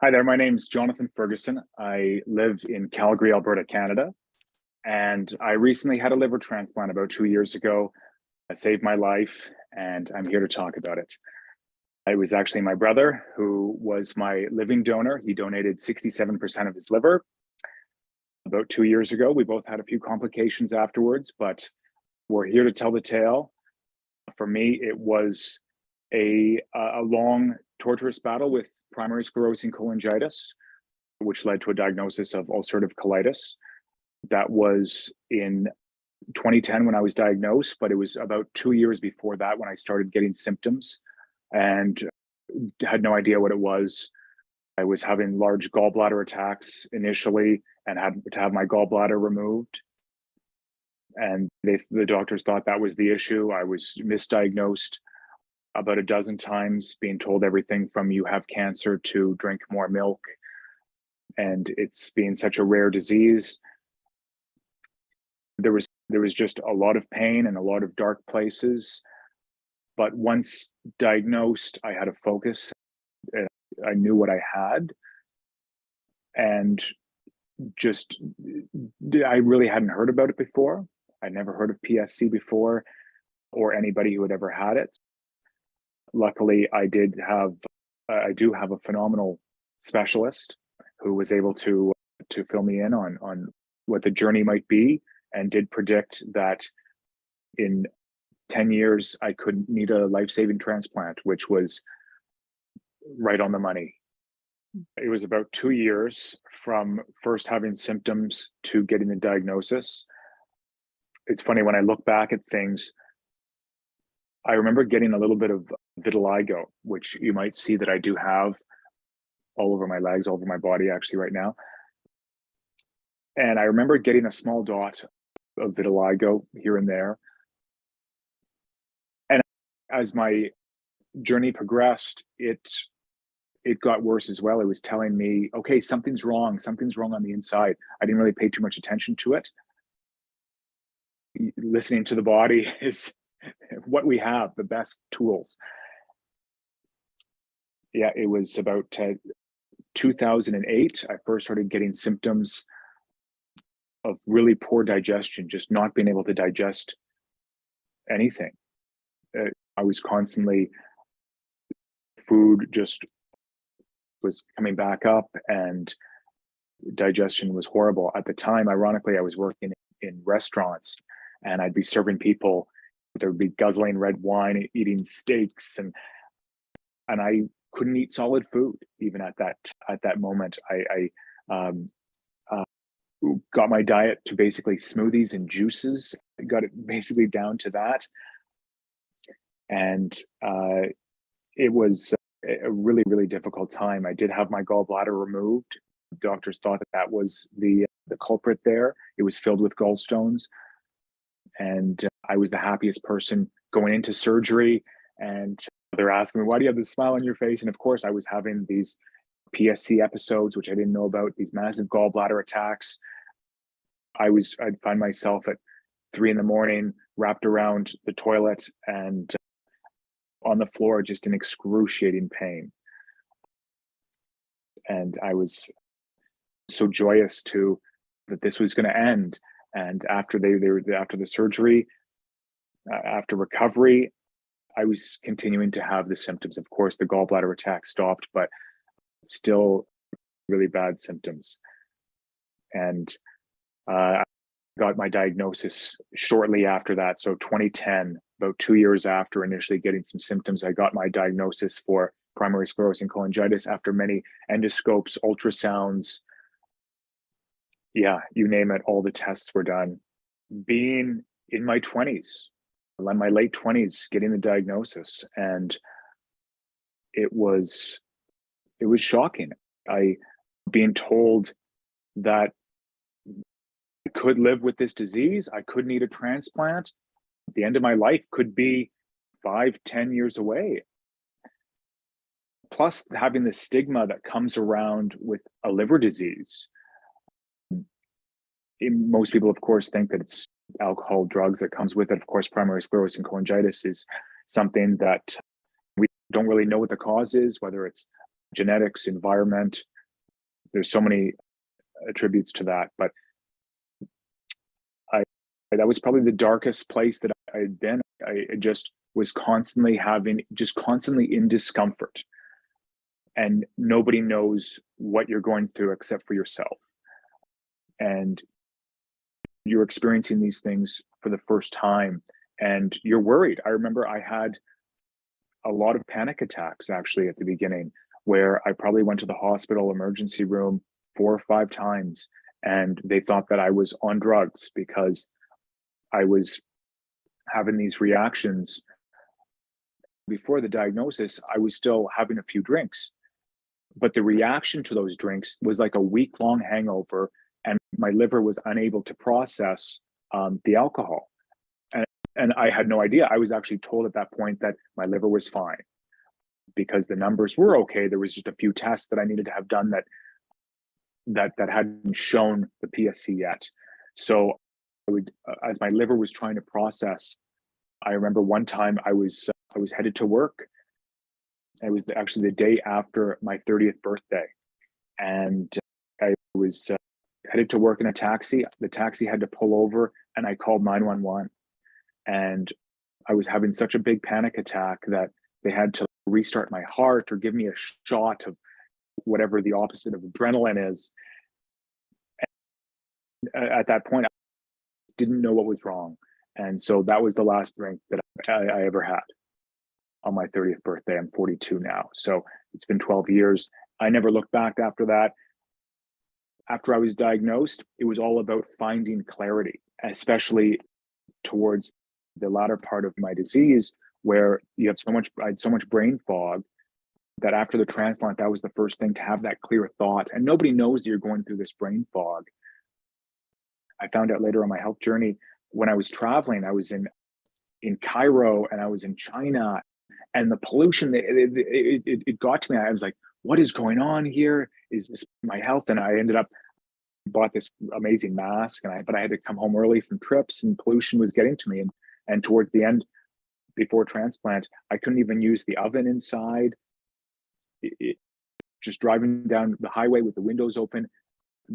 Hi there, my name is Jonathan Ferguson. I live in Calgary, Alberta, Canada, and I recently had a liver transplant about 2 years ago. It saved my life, and I'm here to talk about it. It was actually my brother who was my living donor. He donated 67% of his liver about 2 years ago. We both had a few complications afterwards, but we're here to tell the tale. For me, it was a long, torturous battle with primary sclerosing cholangitis, which led to a diagnosis of ulcerative colitis. That was in 2010 when I was diagnosed, but it was about 2 years before that when I started getting symptoms and had no idea what it was. I was having large gallbladder attacks initially and had to have my gallbladder removed. And the doctors thought that was the issue. I was misdiagnosed about a dozen times, being told everything from you have cancer to drink more milk. And it's being such a rare disease. There was just a lot of pain and a lot of dark places. But once diagnosed, I had a focus. I knew what I had. And just, I really hadn't heard about it before. I'd never heard of PSC before or anybody who had ever had it. Luckily, I do have a phenomenal specialist who was able to fill me in on what the journey might be, and did predict that in 10 years I could need a life-saving transplant, which was right on the money. It was about 2 years from first having symptoms to getting the diagnosis. It's funny, when I look back at things, I remember getting a little bit of vitiligo, which you might see that I do have all over my legs, all over my body actually right now. And I remember getting a small dot of vitiligo here and there. And as my journey progressed, it got worse as well. It was telling me, okay, something's wrong on the inside. I didn't really pay too much attention to it. Listening to the body is what we have, the best tools. Yeah, it was about 2008. I first started getting symptoms of really poor digestion, just not being able to digest anything. I was constantly, food just was coming back up and digestion was horrible. At the time, ironically, I was working in restaurants and I'd be serving people. There would be guzzling red wine, eating steaks, and I couldn't eat solid food even at that moment. I got my diet to basically smoothies and juices. I got it basically down to that, and it was a really, really difficult time. I did have my gallbladder removed. Doctors thought that was the culprit there. It was filled with gallstones, and I was the happiest person going into surgery. And they're asking me, "Why do you have this smile on your face?" And of course, I was having these PSC episodes, which I didn't know about, these massive gallbladder attacks. I'd find myself at 3 a.m. wrapped around the toilet and on the floor, just in excruciating pain. And I was so joyous that this was going to end. And after after the surgery, after recovery, I was continuing to have the symptoms. Of course, the gallbladder attack stopped, but still really bad symptoms. And I got my diagnosis shortly after that. So 2010, about 2 years after initially getting some symptoms, I got my diagnosis for primary sclerosing cholangitis after many endoscopes, ultrasounds. Yeah, you name it, all the tests were done. Being in my 20s, my late 20s, getting the diagnosis, and it was shocking. Being told that I could live with this disease, I could need a transplant. The end of my life could be 5-10 years away. Plus having the stigma that comes around with a liver disease. Most people, of course, think that it's alcohol, drugs that comes with it. Of course, primary sclerosing cholangitis is something that we don't really know what the cause is, whether it's genetics, environment. There's so many attributes to that, but that was probably the darkest place that I had been. I just was constantly in discomfort, and nobody knows what you're going through except for yourself. And you're experiencing these things for the first time and you're worried. I remember I had a lot of panic attacks actually at the beginning, where I probably went to the hospital emergency room 4 or 5 times, and they thought that I was on drugs because I was having these reactions. Before the diagnosis, I was still having a few drinks, but the reaction to those drinks was like a week-long hangover, and my liver was unable to process the alcohol. And I had no idea. I was actually told at that point that my liver was fine because the numbers were okay. There was just a few tests that I needed to have done that hadn't shown the PSC yet. So I would, as my liver was trying to process, I remember one time I was headed to work. It was actually the day after my 30th birthday, and I was headed to work in a taxi. The taxi had to pull over, and I called 911. And I was having such a big panic attack that they had to restart my heart or give me a shot of whatever the opposite of adrenaline is. And at that point, I didn't know what was wrong. And so that was the last drink that I ever had on my 30th birthday. I'm 42 now. So it's been 12 years. I never looked back after that. After I was diagnosed, it was all about finding clarity, especially towards the latter part of my disease, where I had so much brain fog that after the transplant, that was the first thing to have that clear thought. And nobody knows that you're going through this brain fog. I found out later on my health journey, when I was traveling, I was in Cairo and I was in China, and the pollution, it got to me. I was like, what is going on here? Is this my health? And I ended up bought this amazing mask, but I had to come home early from trips, and pollution was getting to me. And towards the end, before transplant, I couldn't even use the oven inside. Just driving down the highway with the windows open,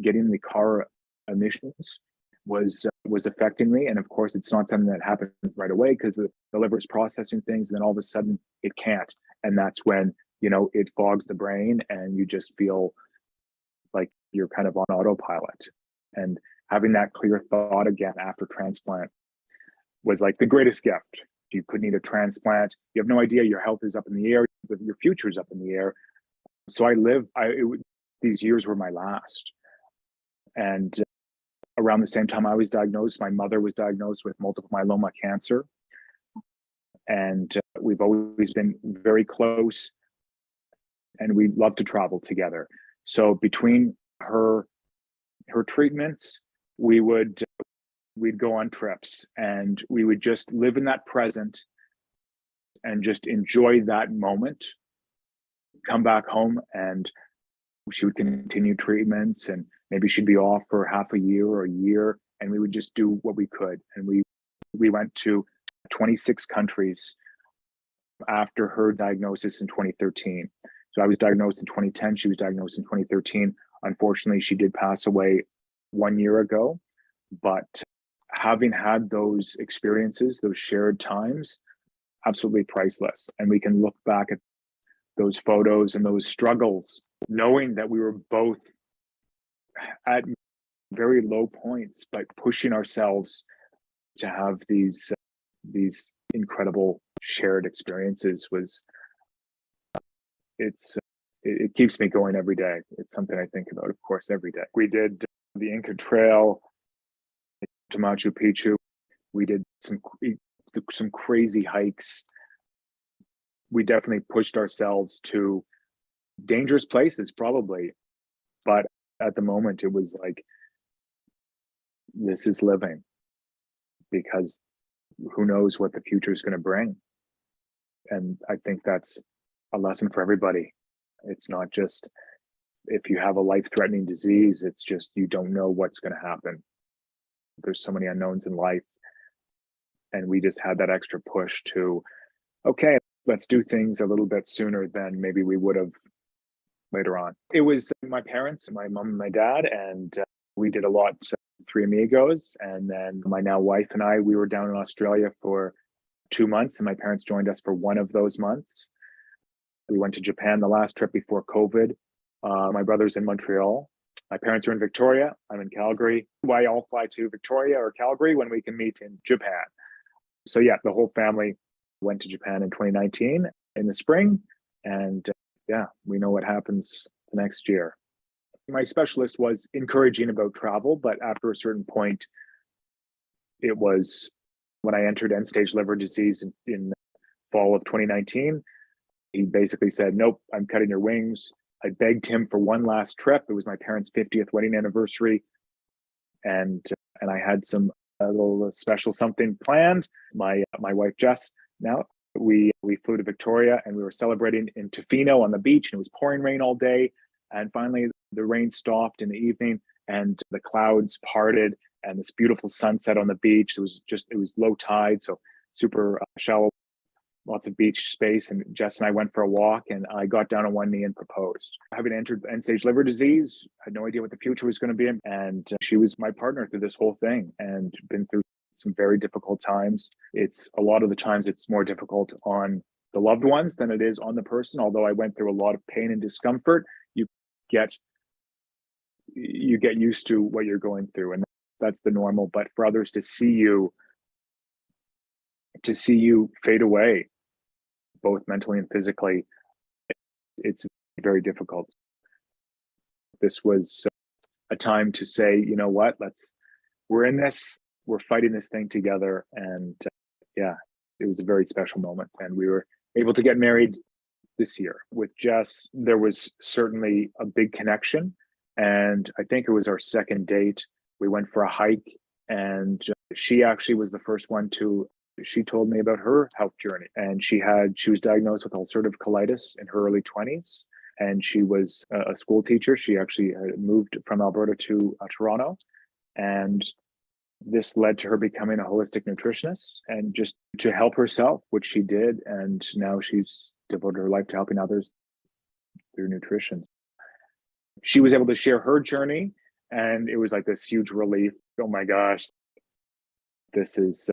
getting the car emissions was affecting me. And of course, it's not something that happens right away because the liver is processing things, and then all of a sudden it can't. And that's when, it fogs the brain and you just feel like you're kind of on autopilot. And having that clear thought again after transplant was like the greatest gift. You could need a transplant. You have no idea. Your health is up in the air. Your future is up in the air. So these years were my last. And around the same time I was diagnosed, my mother was diagnosed with multiple myeloma cancer. And we've always been very close, and we love to travel together. So between her treatments, we'd go on trips, and we would just live in that present and just enjoy that moment, come back home, and she would continue treatments, and maybe she'd be off for half a year or a year, and we would just do what we could. And we went to 26 countries after her diagnosis in 2013. So I was diagnosed in 2010. She was diagnosed in 2013. Unfortunately, she did pass away 1 year ago. But having had those experiences, those shared times, absolutely priceless. And we can look back at those photos and those struggles, knowing that we were both at very low points, but pushing ourselves to have these incredible shared experiences it keeps me going every day. It's something I think about, of course, every day. We did the Inca Trail to Machu Picchu. We did some crazy hikes. We definitely pushed ourselves to dangerous places, probably. But at the moment, it was like, this is living, because who knows what the future is going to bring. And I think that's a lesson for everybody. It's not just if you have a life-threatening disease, it's just you don't know what's going to happen. There's so many unknowns in life. And we just had that extra push to, okay, let's do things a little bit sooner than maybe we would have later on. It was my parents, my mom and my dad, and we did a lot, Three Amigos. And then my now wife and I, we were down in Australia for 2 months, and my parents joined us for one of those months. We went to Japan the last trip before COVID. My brother's in Montreal. My parents are in Victoria. I'm in Calgary. Why all fly to Victoria or Calgary when we can meet in Japan? So yeah, the whole family went to Japan in 2019 in the spring. And yeah, we know what happens the next year. My specialist was encouraging about travel, but after a certain point, it was when I entered end-stage liver disease in fall of 2019, he basically said, nope, I'm cutting your wings. I begged him for one last trip. It was my parents' 50th wedding anniversary. And I had a little special something planned. My wife, Jess, now we flew to Victoria and we were celebrating in Tofino on the beach, and it was pouring rain all day. And finally the rain stopped in the evening and the clouds parted and this beautiful sunset on the beach. It was low tide, so super shallow, lots of beach space. And Jess and I went for a walk, and I got down on one knee and proposed. Having entered end-stage liver disease, I had no idea what the future was going to be. And she was my partner through this whole thing, and been through some very difficult times. A lot of the times it's more difficult on the loved ones than it is on the person. Although I went through a lot of pain and discomfort, you get used to what you're going through, and that's the normal. But for others to see you fade away, both mentally and physically, it's very difficult. This was a time to say, you know what, we're in this, we're fighting this thing together. And yeah, it was a very special moment. And we were able to get married this year. With Jess, there was certainly a big connection. And I think it was our second date. We went for a hike, and she actually was the first one she told me about her health journey. And she was diagnosed with ulcerative colitis in her early 20s. And she was a school teacher. She actually moved from Alberta to Toronto. And this led to her becoming a holistic nutritionist and just to help herself, which she did. And now she's devoted her life to helping others through nutrition. She was able to share her journey, and it was like this huge relief. Oh my gosh, this is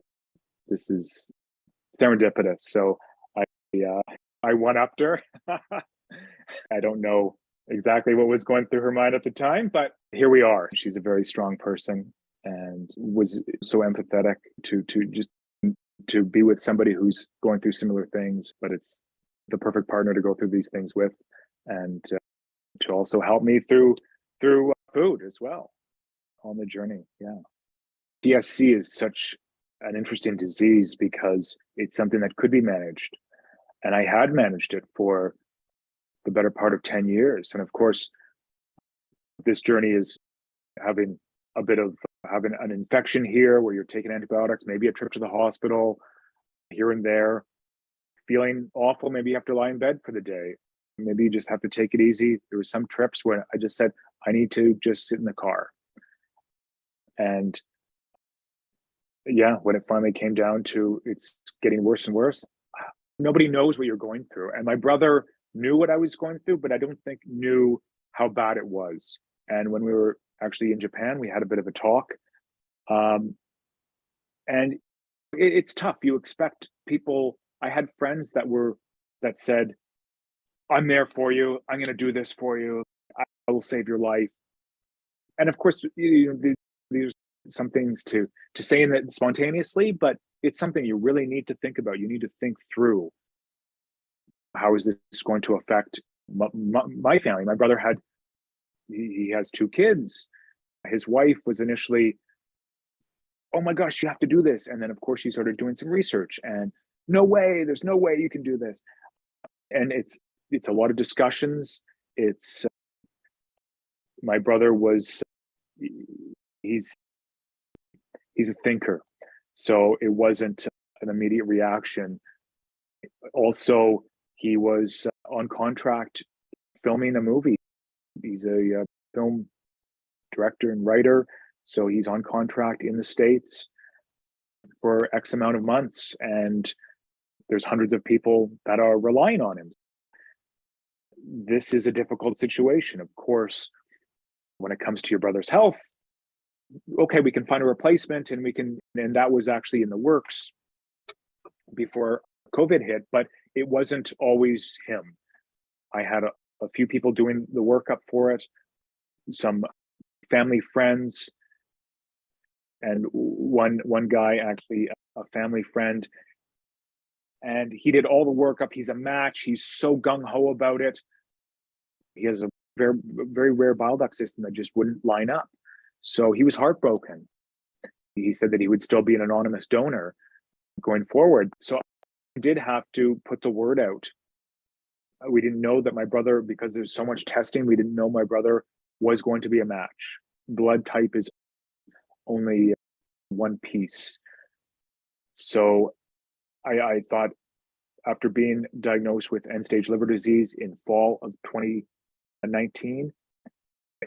serendipitous. So I one-upped her. I don't know exactly what was going through her mind at the time, but here we are. She's a very strong person and was so empathetic to be with somebody who's going through similar things, but it's the perfect partner to go through these things with, and to also help me through food as well on the journey. Yeah. PSC is such an interesting disease because it's something that could be managed. And I had managed it for the better part of 10 years. And of course, this journey is having an infection here where you're taking antibiotics, maybe a trip to the hospital here and there, feeling awful. Maybe you have to lie in bed for the day. Maybe you just have to take it easy. There were some trips where I just said, I need to just sit in the car. And yeah, when it finally came down to it's getting worse and worse, nobody knows what you're going through. And my brother knew what I was going through, but I don't think knew how bad it was. And when we were actually in Japan, we had a bit of a talk. And it's tough. You expect people. I had friends that said, I'm there for you. I'm going to do this for you. I will save your life. And of course, there's some things to say in that spontaneously, but it's something you really need to think about. You need to think through, how is this going to affect my family? My brother he has 2 kids. His wife was initially, oh my gosh, you have to do this. And then of course she started doing some research, and there's no way you can do this. And it's a lot of discussions. My brother he's a thinker. So it wasn't an immediate reaction. Also, he was on contract filming a movie. He's a film director and writer. So he's on contract in the States for X amount of months. And there's hundreds of people that are relying on him. this is a difficult situation. Of course, when it comes to your brother's health, okay, we can find a replacement and that was actually in the works before COVID hit, but it wasn't always him. I had a few people doing the workup for it, some family friends, and one guy, actually a family friend, and he did all the workup. He's a match. He's so gung-ho about it. He has a very, very rare bile duct system that just wouldn't line up. So he was heartbroken. He said that he would still be an anonymous donor going forward. So I did have to put the word out. We didn't know that my brother, because there's so much testing, we didn't know my brother was going to be a match. Blood type is only one piece. So I thought, after being diagnosed with end-stage liver disease in fall of 2019,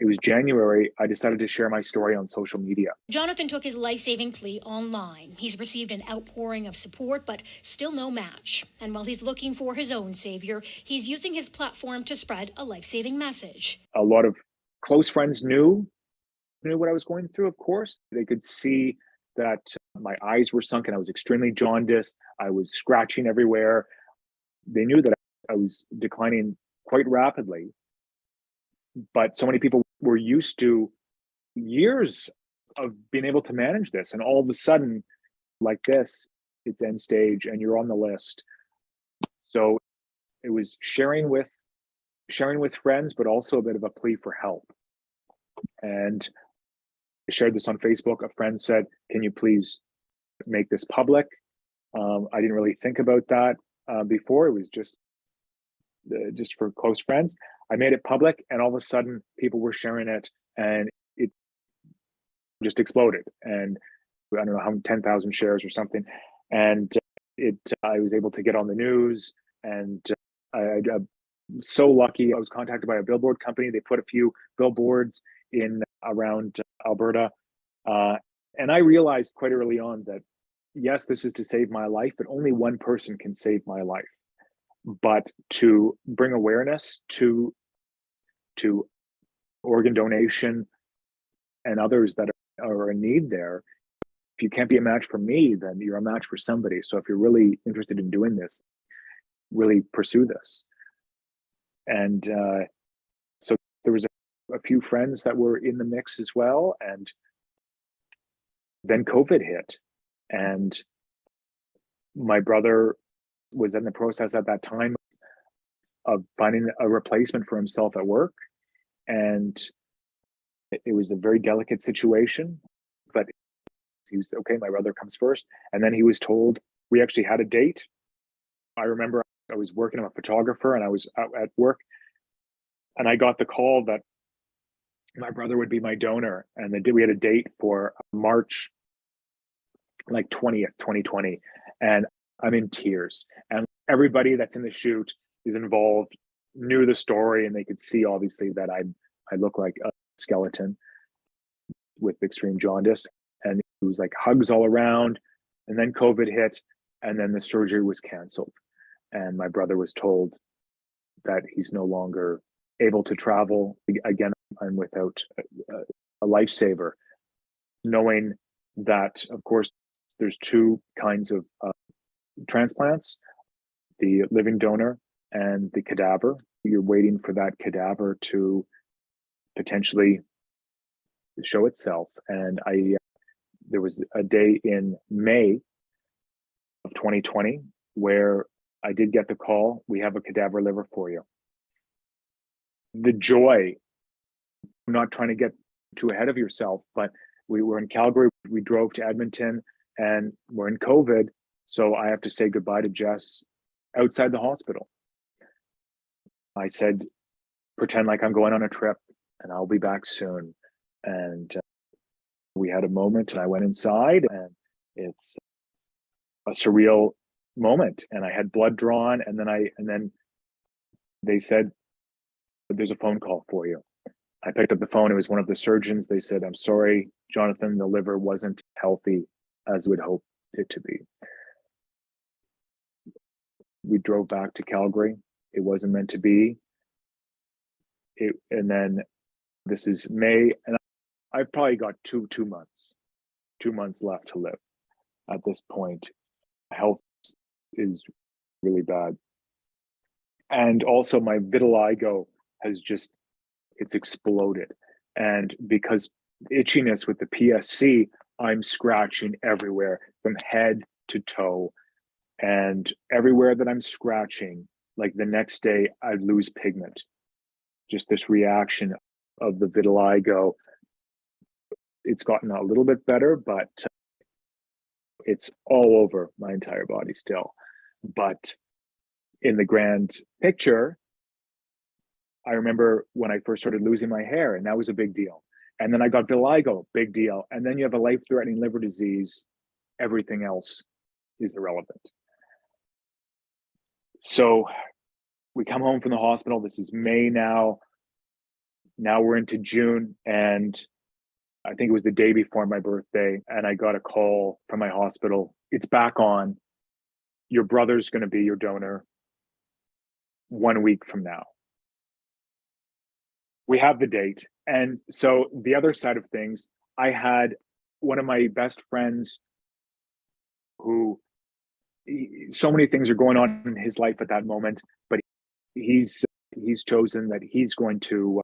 it was January, I decided to share my story on social media. Jonathan took his life-saving plea online. He's received an outpouring of support, but still no match. And while he's looking for his own savior, he's using his platform to spread a life-saving message. A lot of close friends knew what I was going through, of course. They could see that my eyes were sunken. I was extremely jaundiced. I was scratching everywhere. They knew that I was declining quite rapidly. But so many people were used to years of being able to manage this. And all of a sudden, like this, it's end stage and you're on the list. So it was sharing with friends, but also a bit of a plea for help. And I shared this on Facebook. A friend said, "Can you please make this public?" I didn't really think about that before. It was just for close friends. I made it public, and all of a sudden, people were sharing it, and it just exploded. And I don't know how 10,000 shares or something. And I was able to get on the news, and I'm so lucky. I was contacted by a billboard company. They put a few billboards in around Alberta. And I realized quite early on that, yes, this is to save my life, but only one person can save my life. But to bring awareness to organ donation and others that are in need there, if you can't be a match for me, then you're a match for somebody. So if you're really interested in doing this, really pursue this. And so there was a few friends that were in the mix as well. And then COVID hit, and my brother was in the process at that time of finding a replacement for himself at work. And it was a very delicate situation, but he was okay. My brother comes first. And then he was told, we actually had a date. I remember I was working, I'm a photographer, and I was out at work, and I got the call that my brother would be my donor. And we had a date for March like 20th, 2020. And I'm in tears. And everybody that's in the shoot is involved, knew the story, and they could see obviously that I look like a skeleton with extreme jaundice. And it was like hugs all around. And then COVID hit, and then the surgery was canceled. And my brother was told that he's no longer able to travel. Again, I'm without a lifesaver, knowing that, of course, there's two kinds of transplants, the living donor and the cadaver. You're waiting for that cadaver to potentially show itself. And there was a day in May of 2020 where I did get the call, we have a cadaver liver for you. The joy, I'm not trying to get too ahead of yourself, but we were in Calgary, we drove to Edmonton, and we're in COVID. So I have to say goodbye to Jess outside the hospital. I said, pretend like I'm going on a trip and I'll be back soon. And we had a moment, and I went inside, and it's a surreal moment. And I had blood drawn, and then they said, there's a phone call for you. I picked up the phone. It was one of the surgeons. They said, "I'm sorry, Jonathan, the liver wasn't healthy as we'd hoped it to be." We drove back to Calgary. It wasn't meant to be. And then this is May, and I've probably got two months left to live at this point. Health is really bad. And also my vitiligo has it's exploded. And because itchiness with the PSC, I'm scratching everywhere from head to toe. And everywhere that I'm scratching, like the next day, I lose pigment. Just this reaction of the vitiligo. It's gotten a little bit better, but it's all over my entire body still. But in the grand picture, I remember when I first started losing my hair, and that was a big deal. And then I got vitiligo, big deal. And then you have a life-threatening liver disease. Everything else is irrelevant. So we come home from the hospital. This is May now. Now we're into June, and I think it was the day before my birthday, and I got a call from my hospital. It's back on. Your brother's going to be your donor 1 week from now. We have the date. And so the other side of things, I had one of my best friends who, so many things are going on in his life at that moment, but he's chosen that he's going to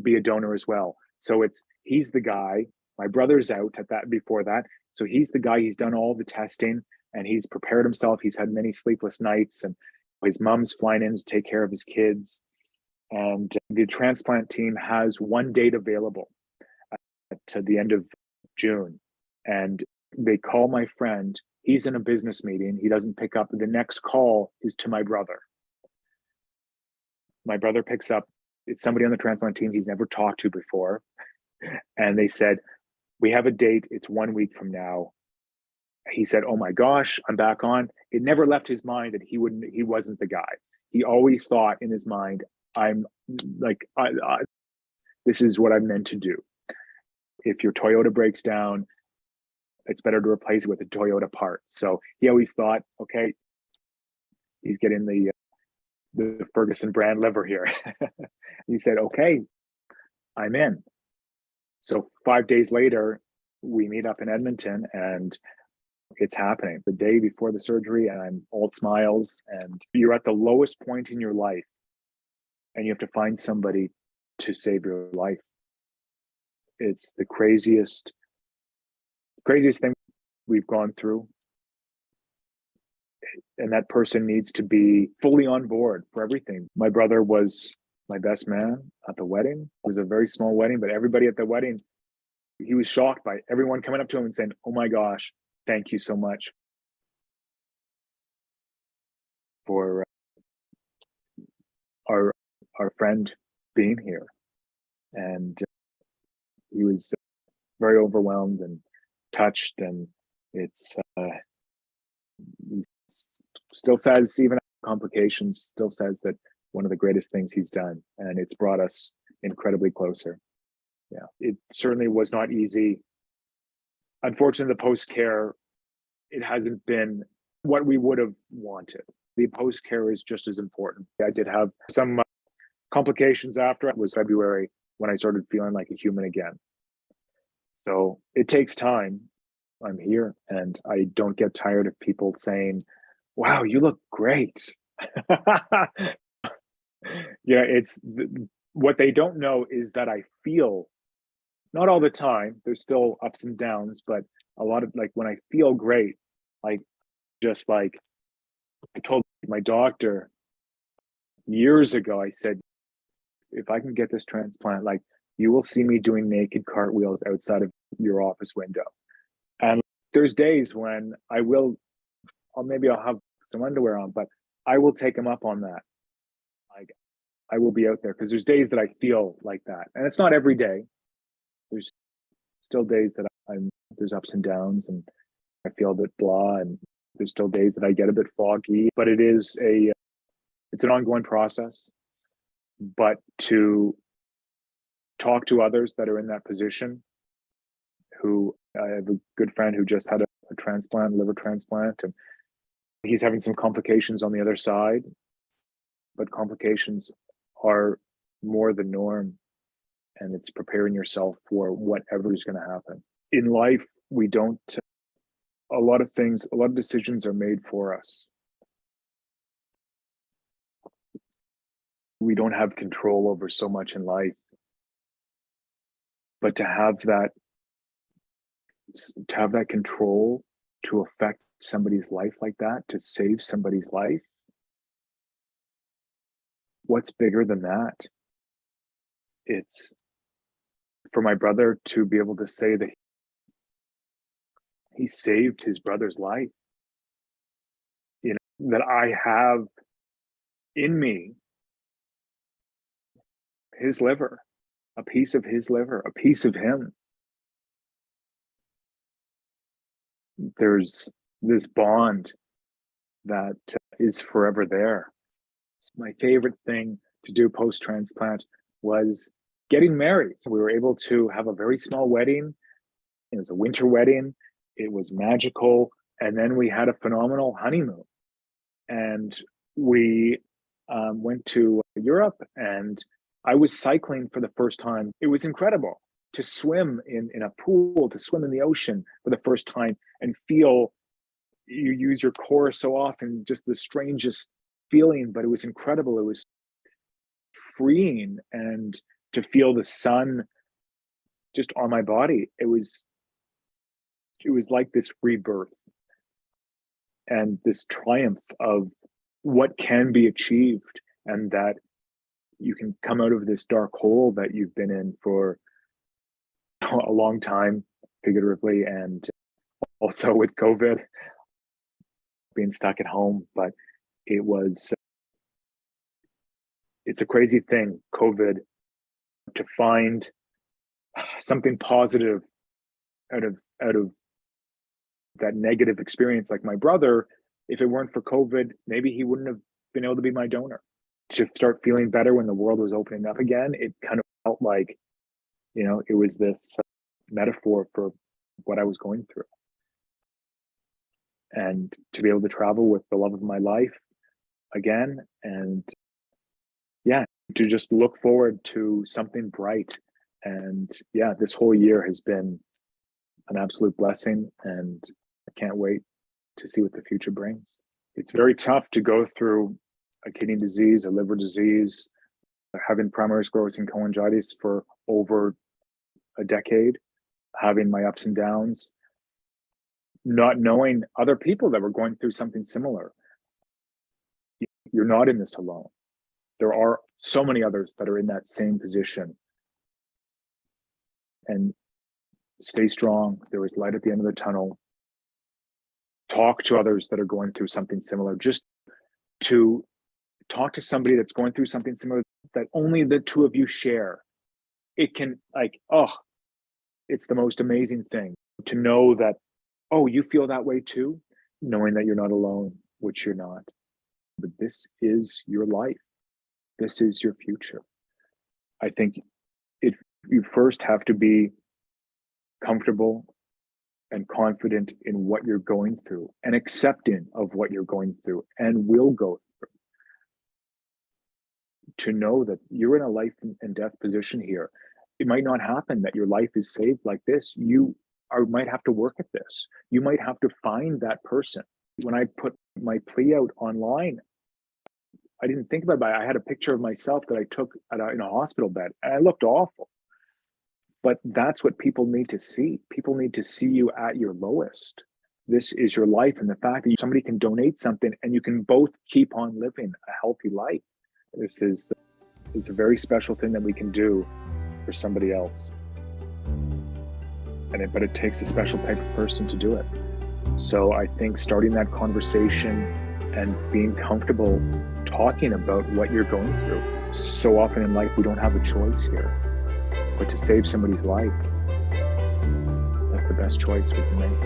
be a donor as well. So he's the guy. My brother's out at that before that. So he's the guy. He's done all the testing and he's prepared himself. He's had many sleepless nights, and his mom's flying in to take care of his kids. And the transplant team has one date available to the end of June. And they call my friend. He's in a business meeting. He doesn't pick up. The next call is to my brother. My brother picks up. It's somebody on the transplant team he's never talked to before. And they said, we have a date. It's 1 week from now. He said, oh my gosh, I'm back on. It never left his mind that he wasn't the guy. He always thought in his mind, I'm like, this is what I'm meant to do. If your Toyota breaks down, it's better to replace it with a Toyota part. So he always thought, okay, he's getting the Ferguson brand liver here. He said, okay, I'm in. So 5 days later, we meet up in Edmonton, and it's happening the day before the surgery, and I'm all smiles. And you're at the lowest point in your life, and you have to find somebody to save your life. It's the craziest thing we've gone through. And that person needs to be fully on board for everything. My brother was my best man at the wedding. It was a very small wedding, but everybody at the wedding, he was shocked by everyone coming up to him and saying, oh my gosh, thank you so much for our friend being here. And he was very overwhelmed and touched, and it's he still says, even after complications, still says that one of the greatest things he's done, and it's brought us incredibly closer. Yeah, it certainly was not easy. Unfortunately, the post-care, it hasn't been what we would have wanted. The post-care is just as important. I did have some complications after. It was February when I started feeling like a human again. So it takes time. I'm here, and I don't get tired of people saying, wow, you look great. Yeah, what they don't know is that I feel, not all the time, there's still ups and downs, but a lot of, like, when I feel great, like, just like I told my doctor years ago, I said, if I can get this transplant, like, you will see me doing naked cartwheels outside of your office window. And there's days when I'll have some underwear on, but I will take him up on that. Like, I will be out there, because there's days that I feel like that. And it's not every day. There's still days that there's ups and downs, and I feel a bit blah, and there's still days that I get a bit foggy, but it's an ongoing process. But to talk to others that are in that position, I have a good friend who just had a transplant, liver transplant, and he's having some complications on the other side, but complications are more the norm, and it's preparing yourself for whatever is going to happen. In life, we don't, a lot of decisions are made for us. We don't have control over so much in life, but to have that control to affect somebody's life like that, to save somebody's life, what's bigger than that? It's for my brother to be able to say that he saved his brother's life, you know, that I have in me his liver, a piece of his liver, a piece of him. There's this bond that is forever there. My favorite thing to do post-transplant was getting married. We were able to have a very small wedding. It was a winter wedding. It was magical. And then we had a phenomenal honeymoon. And we went to Europe, and I was cycling for the first time. It was incredible to swim in a pool, to swim in the ocean for the first time and feel, you use your core so often, just the strangest feeling, but it was incredible. It was freeing, and to feel the sun just on my body, it was like this rebirth and this triumph of what can be achieved, and that you can come out of this dark hole that you've been in for a long time, figuratively, and also with COVID, being stuck at home. But it's a crazy thing, COVID, to find something positive out of that negative experience. Like my brother, if it weren't for COVID, maybe he wouldn't have been able to be my donor. To start feeling better when the world was opening up again, it kind of felt like, you know, it was this metaphor for what I was going through. And to be able to travel with the love of my life again, and yeah, to just look forward to something bright. And yeah, this whole year has been an absolute blessing, and I can't wait to see what the future brings. It's very tough to go through a kidney disease, a liver disease, having primary sclerosing cholangitis for over a decade, having my ups and downs, not knowing other people that were going through something similar. You're not in this alone. There are so many others that are in that same position. And stay strong. There is light at the end of the tunnel. Talk to others that are going through something similar. Just to talk to somebody that's going through something similar that only the two of you share. It can, like, oh, it's the most amazing thing to know that, oh, you feel that way too, knowing that you're not alone, which you're not. But this is your life. This is your future. I think you first have to be comfortable and confident in what you're going through, and accepting of what you're going through and will go through. To know that you're in a life and death position here. It might not happen that your life is saved like this. You might have to work at this. You might have to find that person. When I put my plea out online, I didn't think about it. I had a picture of myself that I took in a hospital bed, and I looked awful. But that's what people need to see. People need to see you at your lowest. This is your life, and the fact that somebody can donate something and you can both keep on living a healthy life. This is a very special thing that we can do for somebody else. But it takes a special type of person to do it. So I think starting that conversation and being comfortable talking about what you're going through. So often in life, we don't have a choice here. But to save somebody's life, that's the best choice we can make.